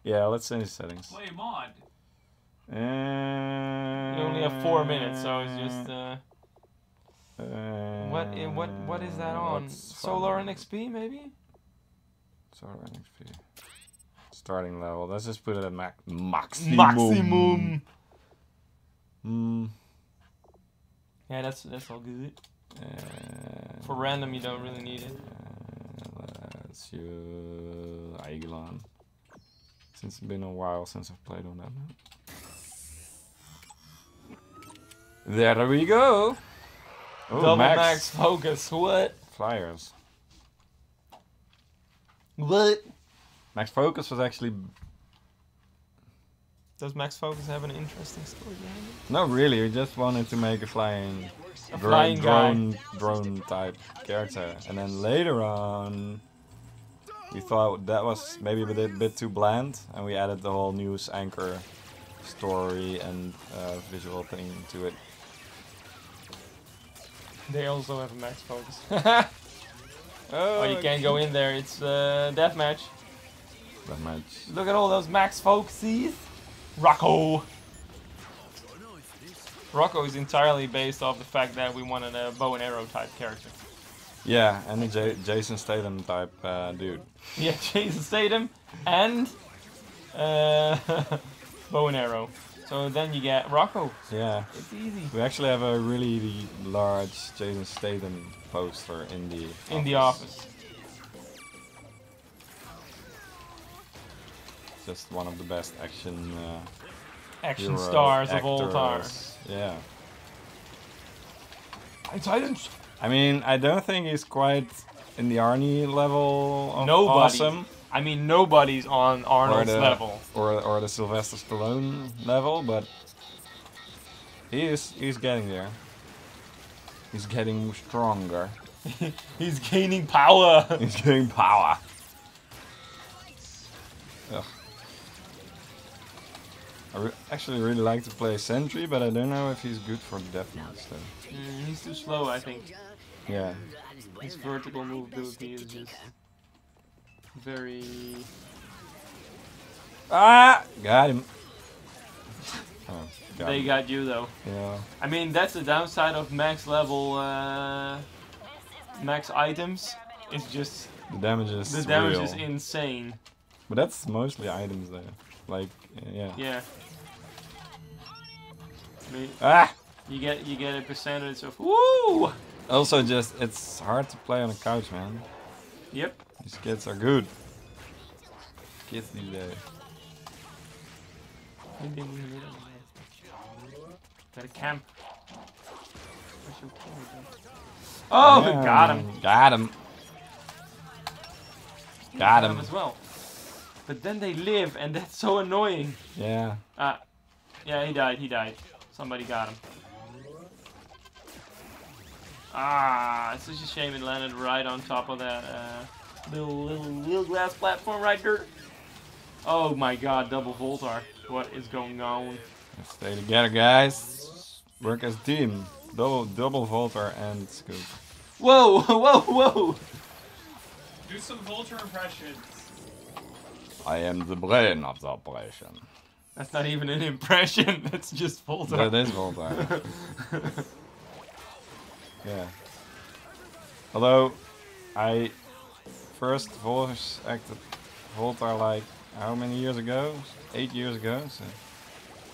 Yeah, let's change the settings. Play mod. You only have 4 minutes, so it's just what is that on? Solar and XP maybe? Solar and XP. Starting level. Let's just put it at maximum. Maximum. Hmm. Yeah, that's all good. For random, you don't really need it. Let's use Aegelon. Since it's been a while since I've played on that map. There we go. Oh, Double max focus. What? Flyers. What? Max focus was actually. Does Max Focus have an interesting story behind it? Not really. We just wanted to make a flying drone type character, and then later on, we thought that was maybe a bit too bland, and we added the whole news anchor story and visual thing to it. They also have a Max Focus. Oh, you can't go in there. It's deathmatch. Deathmatch. Look at all those Max Focuses. Rocco. Rocco is entirely based off the fact that we wanted a bow and arrow type character. Yeah, and a Jason Statham type dude. Yeah, Jason Statham and bow and arrow. So then you get Rocco. Yeah. It's easy. We actually have a really large Jason Statham poster in the office. Just one of the best action stars of all time. Yeah. Titans. I mean, I don't think he's quite in the Arnie level of Nobody. awesome. I mean, nobody's on Arnold's level. Or the Sylvester Stallone level, but he's getting there. He's getting stronger. He's gaining power. He's getting power. Ugh. I actually really like to play Sentry, but I don't know if he's good for Deathmatch though. He's too slow, I think. Yeah. His vertical mobility is just very... Ah! Got him. Oh, They got you though. Yeah. I mean, that's the downside of max level, max items. It's just The damage is the damage real. is insane. But that's mostly items there. Like, yeah. Yeah. I mean, Ah! you get a percentage of woo. Also, just it's hard to play on a couch, man. Yep. These kids are good. Kids these days. Got a camp. Oh, Yeah, got him. Got him. Got him. As well. But then they live, and that's so annoying. Yeah. Yeah, he died. He died. Somebody got him. It's such a shame it landed right on top of that little glass platform right there. Oh my God, double Voltar. What is going on? Stay together, guys. Work as a team. Double Voltar and Scoop. Whoa, whoa, whoa! Do some Vulture impressions. I am the brain of the operation. That's not even an impression. That's just Voltar. That is Voltar. Yeah. Although, I first voice acted Voltar like how many years ago? 8 years ago. So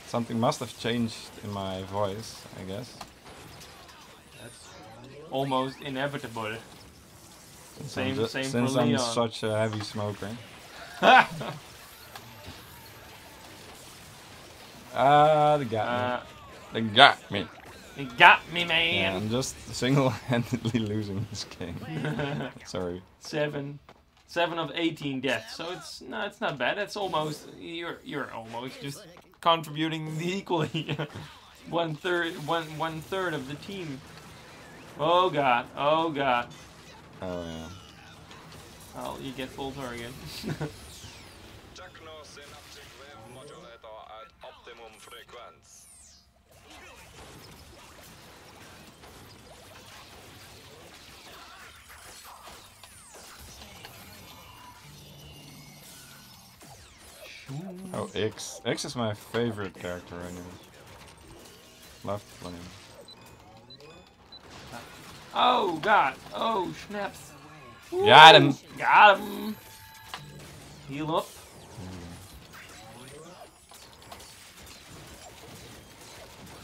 something must have changed in my voice, I guess. That's almost inevitable. Same Since for I'm Leon. such a heavy smoker. They got me. They got me. He got me, Yeah, man. I'm just single-handedly losing this game. Sorry. 7 of 18 deaths. So it's not bad. That's almost you're almost just contributing equally. one third of the team. Oh God. Oh God. Oh yeah. Oh, you get full target. Oh, X. X is my favorite character right now. Love playing. Oh God. Oh snaps. Got him. Got him. Heal up.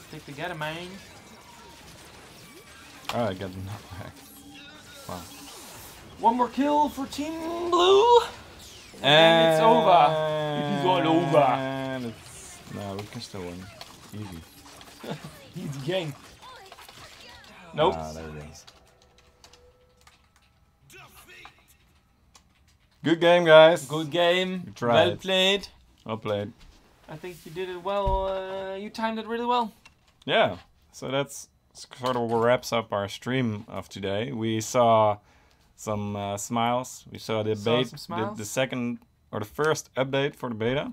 Stick together, man. Oh, I got the knockback. Wow. One more kill for Team Blue. And it's over. It is all over. And it's... No, we can still win. Easy. Easy game. Nope. Ah, there it is. Good game, guys. Good game. You tried. Well played. Well played. I think you did it well. You timed it really well. Yeah. So that's sort of wraps up our stream of today. We saw some smiles. We saw the the second or the first update for the beta.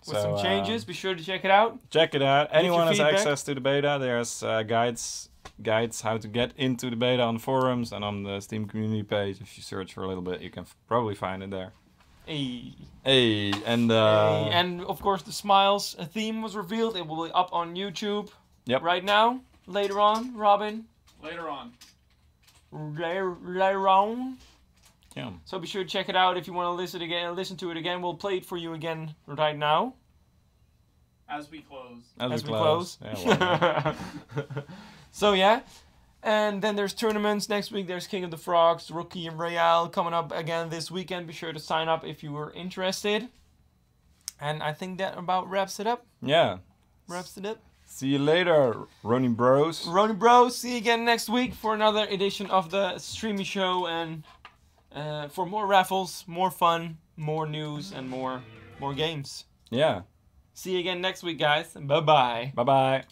With some changes. Be sure to check it out. Check it out. Anyone has feedback. access to the beta. There's guides how to get into the beta on the forums and on the Steam community page. If you search for a little bit, you can probably find it there. Hey. Hey, and Hey. And of course, the Smiles theme was revealed. It will be up on YouTube. Yep. Right now. Later on, Robin. Later on. Later on. Yeah. So be sure to check it out if you want to listen to it again. We'll play it for you again right now. As we close. As we close. Yeah, So yeah. And then there's tournaments. Next week there's King of the Frogs, Rookie and Royale coming up again this weekend. Be sure to sign up if you were interested. And I think that about wraps it up. Yeah. Wraps it up. See you later, Ronnie Bros. Ronnie Bros. See you again next week for another edition of the Streamisho and for more raffles, more fun, more news, and more games. Yeah. See you again next week, guys. Bye-bye. Bye-bye.